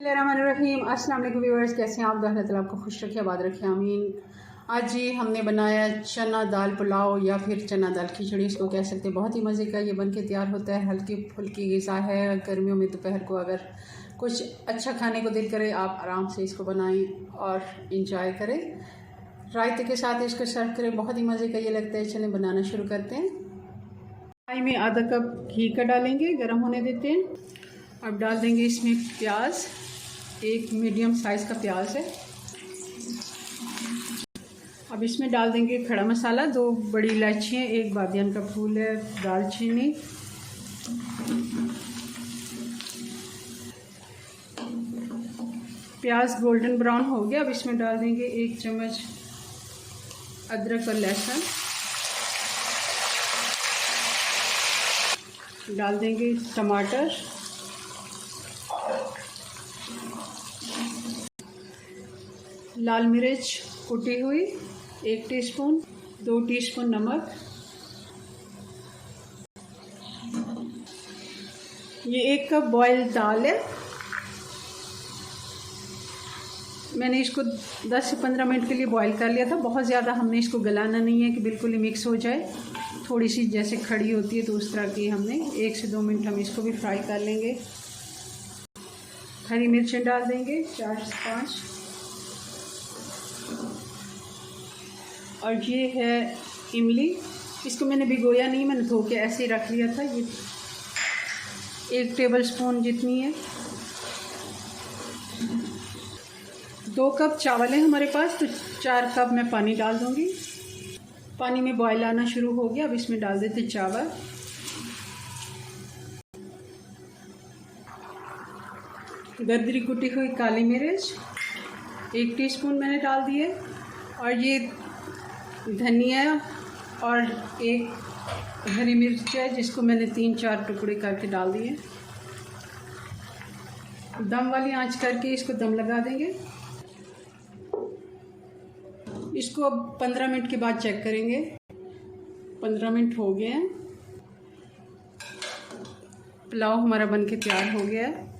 रहीम अस्सलाम वालेकुम व्यूअर्स, कैसे हैं आप? अल्लाह ताला आपको खुश रखे, आबाद रखे, आमीन। आज जी हमने बनाया चना दाल पुलाव या फिर चना दाल खिचड़ी, इसको कह सकते हैं। बहुत ही मज़े का ये बन के तैयार होता है। हल्की फुल्की ग़िज़ा है। गर्मियों में दोपहर को अगर कुछ अच्छा खाने को दिल करे, आप आराम से इसको बनाएं और इंजॉय करें। रायते के साथ इसको सर्व करें, बहुत ही मज़े का ये लगता है। चलें बनाना शुरू करते हैं। कढ़ाई में आधा कप घी का डालेंगे, गर्म होने देते हैं। अब डाल देंगे इसमें प्याज, एक मीडियम साइज़ का प्याज है। अब इसमें डाल देंगे खड़ा मसाला, 2 बड़ी इलायचियाँ, 1 बादियान का फूल है, दालचीनी, प्याज गोल्डन ब्राउन हो गया। अब इसमें डाल देंगे 1 चम्मच अदरक और लहसुन, डाल देंगे टमाटर, लाल मिर्च कुटी हुई 1 टीस्पून, 2 टीस्पून नमक, ये 1 कप बॉयल दाल है। मैंने इसको 10 से 15 मिनट के लिए बॉईल कर लिया था। बहुत ज़्यादा हमने इसको गलाना नहीं है कि बिल्कुल ही मिक्स हो जाए, थोड़ी सी जैसे खड़ी होती है तो उस तरह की हमने 1 से 2 मिनट हम इसको भी फ्राई कर लेंगे। हरी मिर्चें डाल देंगे 4 से 5, और ये है इमली। इसको मैंने भिगोया नहीं, मैंने धो के ऐसे ही रख लिया था। ये 1 टेबल स्पून जितनी है। 2 कप चावल है हमारे पास, तो 4 कप मैं पानी डाल दूँगी। पानी में बॉयल आना शुरू हो गया। अब इसमें डाल देते चावल, दरदरी कुटी हुई काली मिर्च 1 टीस्पून मैंने डाल दिए, और ये धनिया और 1 हरी मिर्च है जिसको मैंने 3-4 टुकड़े करके डाल दिए। दम वाली आंच करके इसको दम लगा देंगे। इसको अब 15 मिनट के बाद चेक करेंगे। 15 मिनट हो गए हैं। पुलाव हमारा बनके तैयार हो गया है।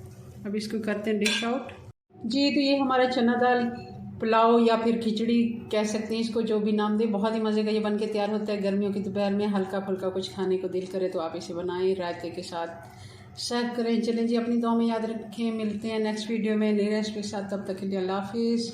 अब इसको करते हैं डिश आउट। जी, तो ये हमारा चना दाल पुलाव या फिर खिचड़ी कह सकते हैं, इसको जो भी नाम दे, बहुत ही मज़े का ये बनके तैयार होता है। गर्मियों की दोपहर में हल्का फुल्का कुछ खाने को दिल करे तो आप इसे बनाएं, रायते के साथ सर्व करें। चलें जी, अपनी दुआ में याद रखें। मिलते हैं नेक्स्ट वीडियो में नई रेसिपी के साथ। तब तक के लिए अल्लाह हाफिज़।